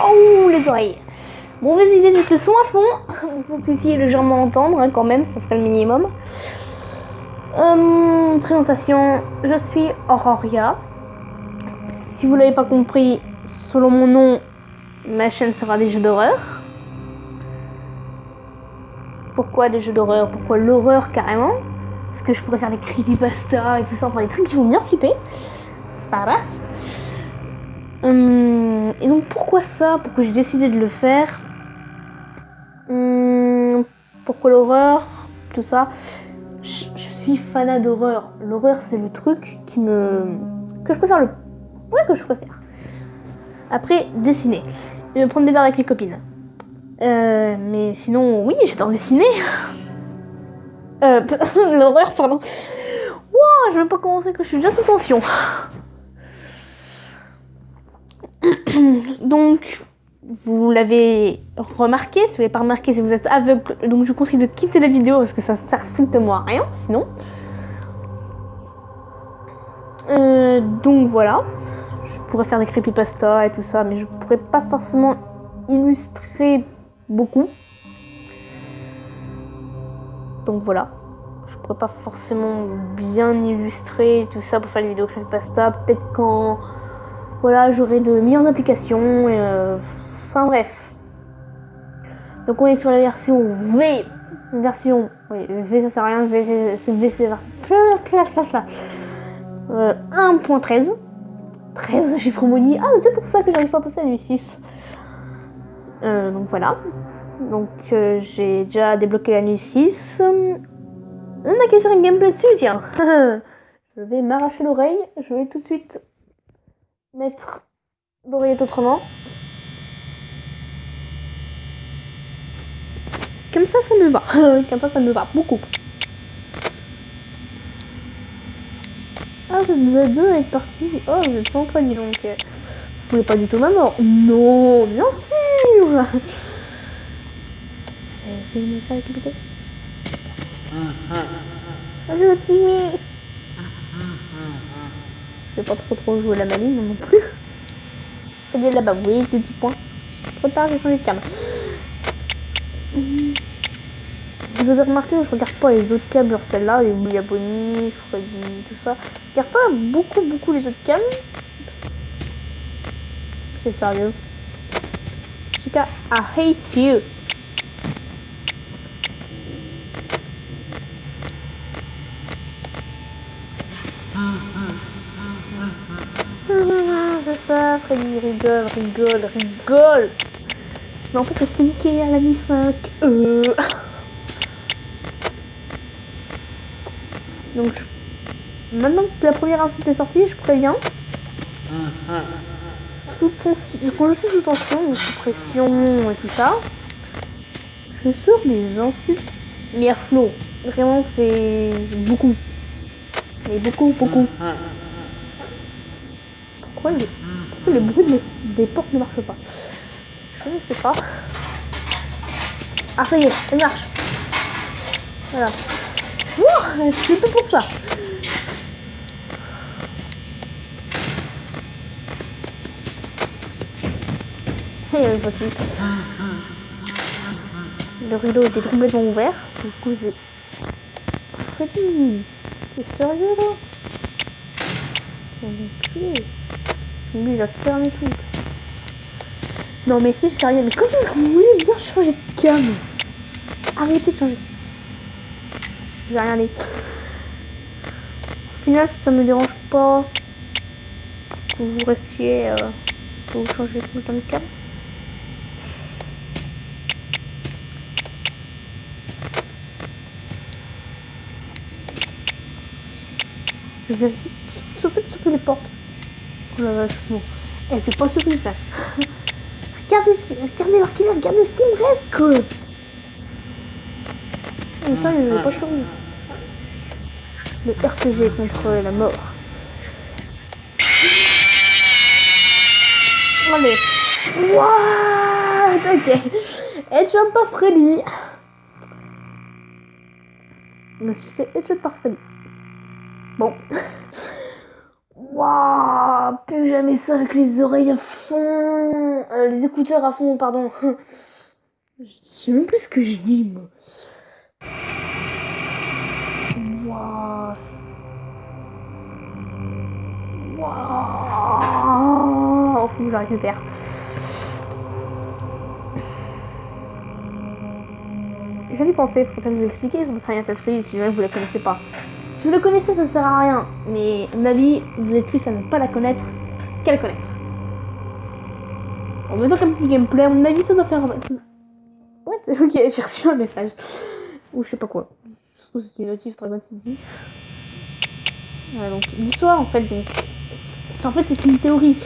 Oh, les oreilles. Bon, on va essayer de mettre le son à fond. Vous puissiez légèrement entendre, hein, quand même, ça serait le minimum. Présentation, je suis Auroria. Si vous l'avez pas compris, selon mon nom, ma chaîne sera des jeux d'horreur. Pourquoi des jeux d'horreur? Pourquoi l'horreur carrément? Parce que je pourrais faire des creepypasta et tout ça, enfin des trucs qui vont bien flipper. Ça rase. Et donc pourquoi ça? Pourquoi j'ai décidé de le faire? Pourquoi l'horreur? Tout ça. Je suis fanat d'horreur. L'horreur, c'est le truc que je préfère que je préfère. Après, dessiner. Et me prendre des verres avec mes copines. Mais sinon, oui, j'adore dessiner. L'horreur, pardon. Wow, je vais même pas commencer que je suis déjà sous tension. Donc, vous l'avez remarqué, si vous l'avez pas remarqué, si vous êtes aveugle, donc je vous conseille de quitter la vidéo parce que ça sert strictement à rien, sinon. Donc voilà, je pourrais faire des creepypasta et tout ça, mais je pourrais pas forcément illustrer beaucoup. Donc voilà, je pourrais pas forcément bien illustrer tout ça pour faire des vidéos creepypasta. Peut-être quand voilà, j'aurai de meilleures applications. Enfin bref. Donc on est sur la version V. Version. Oui, V ça sert à rien. V c'est 1.13. 13 chiffres maudits. Ah, c'est pour ça que j'arrive pas à passer à nuit 6. Donc voilà. Donc j'ai déjà débloqué la nuit 6. On a qu'à faire une gameplay dessus, tiens. Je vais m'arracher l'oreille. Je vais tout de suite mettre l'oreillette autrement. Comme ça me va. Comme ça me va beaucoup. Ah, vous êtes deux à être partis. Oh, vous êtes sans dis donc. Vous voulez pas du tout ma mort? Non, bien sûr. Je vais me faire écouter. Je veux Timmy. Je vais pas trop jouer la maline non plus. Regardez là-bas, oui, 2 petits points. Trop tard, j'ai changé de cam. Vous avez remarqué, je regarde pas les autres cams, genre celle-là, les Willy Bonnie, Freddy, tout ça. Je regarde pas beaucoup les autres cams. C'est sérieux. Chica, I hate you. C'est ça, Freddy rigole. Mais en fait, je suis niqué à la nuit 5. Donc, maintenant que la première insulte est sortie, je préviens. Quand je suis sous tension, sous pression et tout ça, je sors des insultes. Mais Airflow, vraiment, c'est beaucoup. Mais beaucoup. Pourquoi le bruit des portes ne marche pas? Je ne sais pas. Ah, ça y est, elle marche. Voilà. Oh, c'est tout pour ça. Le rideau était complètement ouvert. Du coup, c'est... Freddy, t'es sérieux là? Lui, il a fermé tout. Non, mais c'est sérieux. Mais comment vous voulez bien changer de cam? Arrêtez de changer. Je vais rien dire. Au final, ça me dérange pas que vous restiez, que vous changez tout le temps de cam. Je vérifie. Surtout les portes. Oh la vache, bon. Elle fait pas surprise ça. Regardez ce qu'il me reste, quoi. Mais ça, je vais pas choisir. Le RPG contre la mort. Allez. What? Ok. Headshot par Freddy. Je me suis fait headshot par Freddy. Bon. Waouh, plus jamais ça avec les oreilles à fond. Les écouteurs à fond, pardon. Je sais même plus ce que je dis, moi. Waouh. Waouh. Faut que j'arrête de faire. J'allais penser, il faut peut-être vous expliquer sur Five Nights at Freddy's si jamais vous la connaissez pas. Si vous la connaissez, ça ne sert à rien. Mais à mon avis, vous êtes plus à ne pas la connaître qu'à la connaître. En même temps qu'un petit gameplay, à mon avis, ça doit faire... Ouais, ok, j'ai reçu un message. Ou je sais pas quoi. Je trouve que c'était une notif Dragon City. Voilà, donc l'histoire, en fait, donc... c'est une théorie.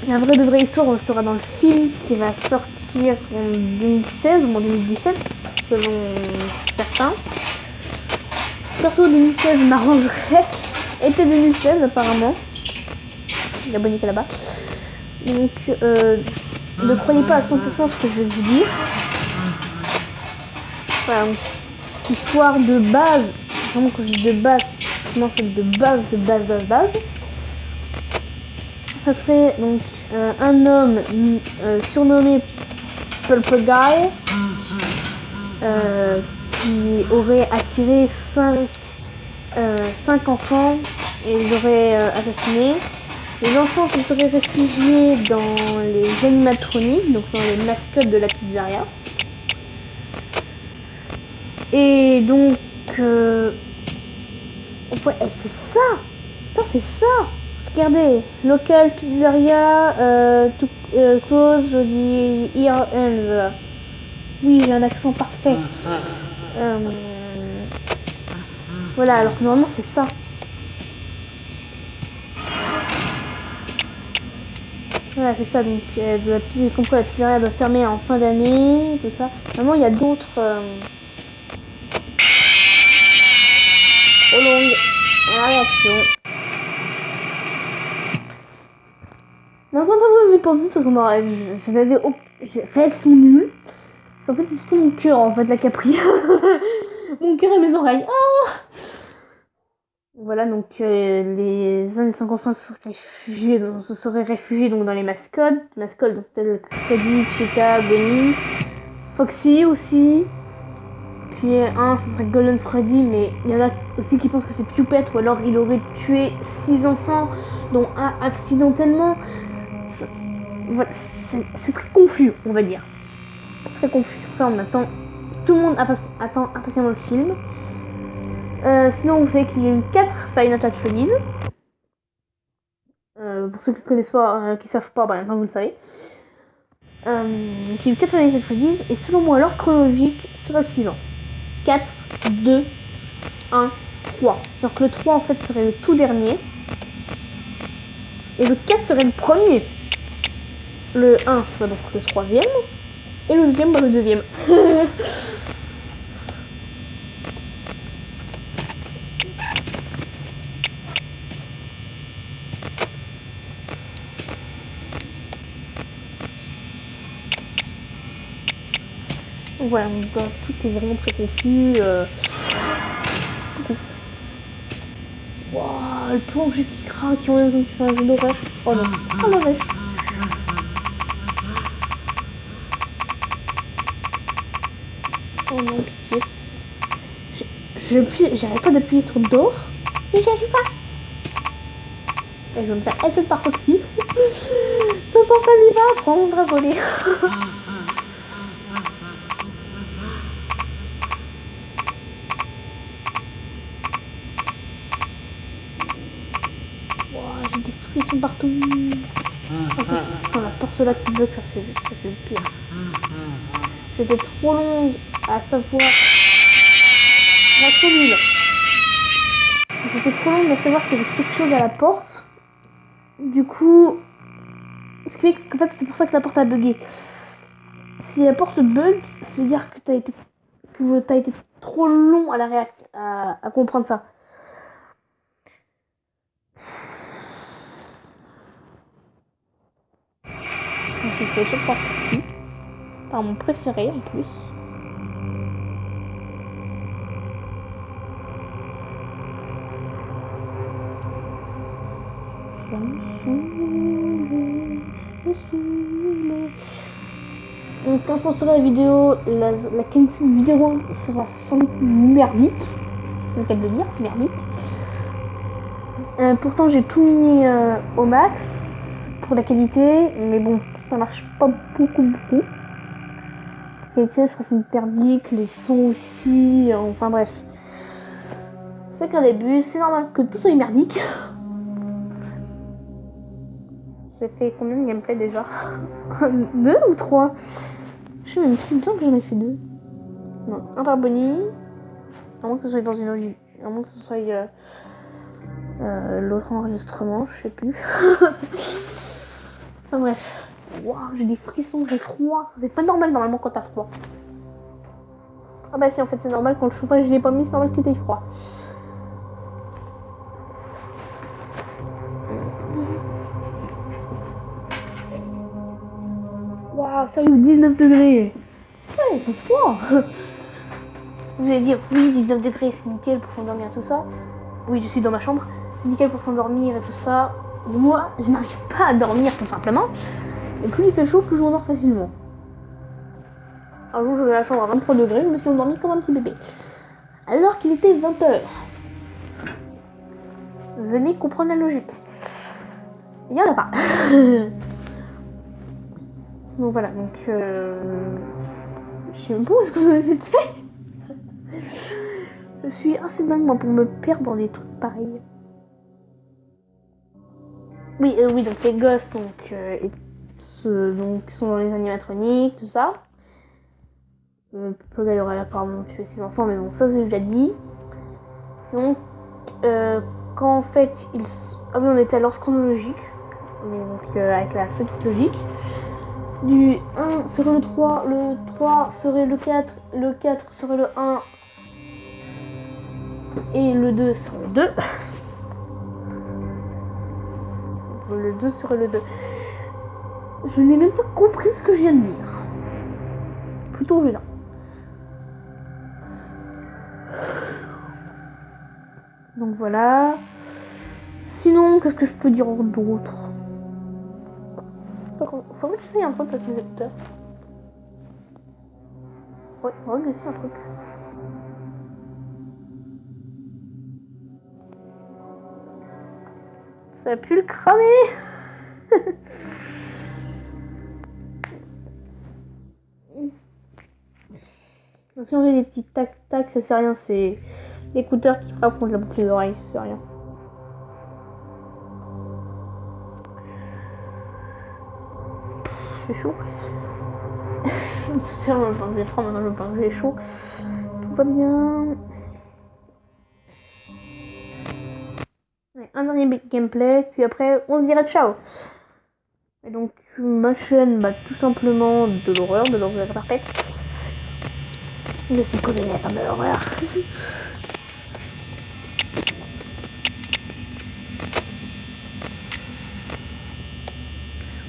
La vraie histoire, sera dans le film qui va sortir en 2016 ou en 2017, selon certains. Perso 2016 m'arrangerait. Été 2016 apparemment. Il y a Bonnie qui est là-bas. Donc ne croyez pas à 100% ce que je vais vous dire. Enfin, histoire de base. Vraiment quand je dis de base, c'est de base. Ça serait donc un homme surnommé Purple Guy qui aurait attiré 5 enfants et les aurait assassinés. Les enfants se seraient réfugiés dans les animatroniques, donc dans les mascottes de la pizzeria. Et donc ouais, c'est ça. Attends, c'est ça. Regardez, local pizzeria, close, je dis ear ends. Oui, j'ai un accent parfait. Voilà, alors que normalement c'est ça. Voilà, c'est ça, donc comme quoi la pizzeria doit fermer en fin d'année, tout ça. Normalement, il y a d'autres... trop longues à la réaction. Maintenant, vous n'avez pas vu, de toute façon, j'avais réaction nulle. En fait, c'est surtout mon cœur, en fait, la Capri. Mon cœur et mes oreilles. Ah, voilà, donc les 1 des 5 enfants se seraient réfugiés donc, dans les mascottes donc telles Freddy, Chica, Bonnie, Foxy aussi. Puis un, ce serait Golden Freddy, mais il y en a aussi qui pensent que c'est Pupette, ou alors il aurait tué 6 enfants, dont un accidentellement. Voilà, c'est très confus, on va dire. Très confus, sur ça on attend. Tout le monde attend impatiemment le film. Sinon, vous savez qu'il y a eu 4 Five Nights at Freddy's. Pour ceux qui ne connaissent pas, qui ne savent pas, maintenant vous le savez. Il y a eu 4 Five Nights at Freddy's, et selon moi, l'ordre chronologique sera le suivant 4, 2, 1, 3. Alors que le 3 en fait serait le tout dernier. Et le 4 serait le premier. Le 1 serait donc le troisième. Et le deuxième, le deuxième. Voilà, donc, tout est vraiment très confus. Waouh, le plancher qui craque, qui en qui fait un jeu d'horreur. Oh non, oh la vache. Oh non, pitié. J'arrête pas d'appuyer sur door, mais j'y arrive pas. Et je vais me faire aider par Foxy. Le papa lui va apprendre à voler. J'ai des frissons partout. Ensuite, c'est quand la porte là qui bug, ça c'est le pire. C'était trop long à savoir. Réaction nulle. C'était trop long à savoir qu'il y avait quelque chose à la porte. Du coup, ce qui fait qu'en fait c'est pour ça que la porte a bugué. Si la porte bug, ça veut dire que t'as été trop long à comprendre ça. J'ai fait cette partie par mon préféré en plus. quand je posterai la vidéo, la qualité de vidéo sera sans doute merdique. C'est le cas de le dire, merdique. Pourtant j'ai tout mis au max pour la qualité, mais bon, ça marche pas beaucoup. La qualité sera sans doute merdique, les sons aussi, enfin bref. C'est qu'un début, c'est normal que tout soit merdique. J'ai fait combien de gameplay déjà? 2 ou 3? Je sais même plus, il me semble que j'en ai fait 2. Non, un par Bonnie. À moins que ce soit dans une autre. À moins que ce soit l'autre enregistrement, je sais plus. Enfin bref. Waouh, j'ai des frissons, j'ai froid. C'est pas normal normalement quand t'as froid. Ah bah si, en fait c'est normal quand le chauffage je l'ai pas mis, c'est normal que t'aies froid. Waouh, sérieux, 19 degrés. Ouais, il fait froid. Vous allez dire, oui, 19 degrés, c'est nickel pour s'endormir, tout ça. Oui, je suis dans ma chambre, c'est nickel pour s'endormir et tout ça. Moi, je n'arrive pas à dormir, tout simplement. Et plus il fait chaud, plus je m'endors facilement. Un jour, j'avais la chambre à 23 degrés, je me suis endormie comme un petit bébé. Alors qu'il était 20h. Venez comprendre la logique. Il n'y en a pas. Donc voilà, donc je sais même pas où est-ce que j'étais. Je suis assez dingue moi pour me perdre dans des trucs pareils. Oui, donc les gosses donc sont dans les animatroniques, tout ça. Paul aurait apparemment tué ses enfants, mais bon, ça j'ai déjà dit. Donc, quand en fait, ah oui, on était à l'ordre chronologique, mais donc avec la suite logique. Du 1 serait le 3, le 3 serait le 4 serait le 1, et le 2 serait le 2. Le 2 serait le 2. Je n'ai même pas compris ce que je viens de dire. Plutôt gênant. Donc voilà. Sinon, qu'est-ce que je peux dire d'autre? Faudrait que j'essaye un truc avec mes écouteurs. Ouais, faudrait que j'essaye un truc. Ça a pu le cramer. Donc si on fait des petits tac-tac, ça sert à rien, c'est l'écouteur qui frappe contre la boucle des oreilles, c'est rien. C'est chaud. Tout à l'heure, je pense que j'ai froid, maintenant je pense que j'ai chaud. Tout va bien. Ouais, un dernier gameplay, puis après on se dirait ciao. Et donc ma chaîne, tout simplement de l'horreur, de l'horreur parfaite. Je suis connu la femme de l'horreur.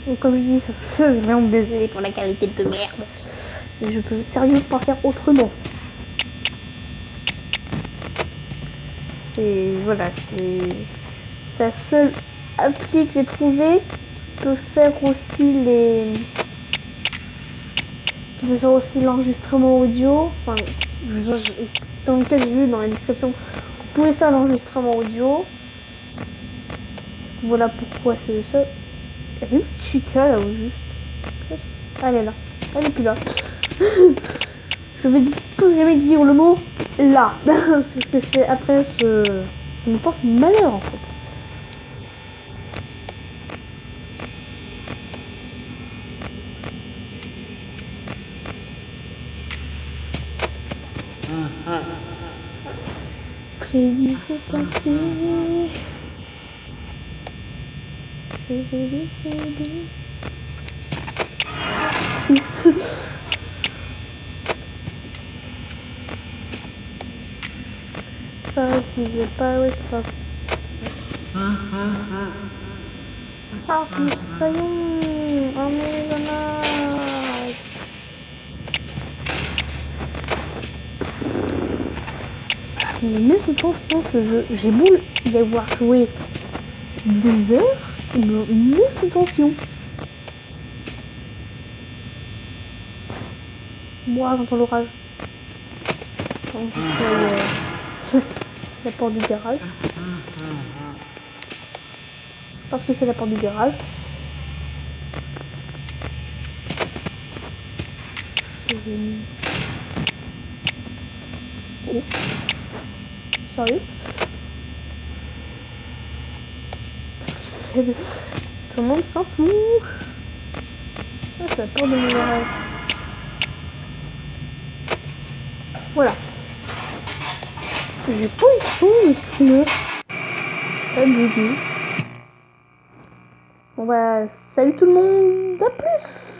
Donc comme je dis, ça se vraiment désolé pour la qualité de merde. Et je peux sérieusement pas faire autrement. Voilà, c'est la seule appli que j'ai trouvée qui peut faire aussi l'enregistrement audio. Enfin, dans lequel j'ai vu dans la description vous pouvez faire l'enregistrement audio. Voilà pourquoi c'est le seul. Il y avait une chica là où juste. Ah, elle est là. Elle est plus là. Je vais plus jamais dire le mot là. Parce que c'est après ça me porte malheur en fait. Freddy s'est cassé. Freddy. Pirates is a pirate fox. Ah, ça y est, on est dans la... Mais laisse-moi penser ce jeu. J'ai beau y avoir joué des heures, il me laisse sous tension. Moi, j'entends l'orage. Donc, la porte du garage. Parce que c'est la porte du garage. Oh. Sérieux? Tout le monde s'en fout. Ah, c'est la porte de mon garage. Voilà. J'ai pas eu de son, le streamer. Pas de. Bon bah, salut tout le monde, à plus!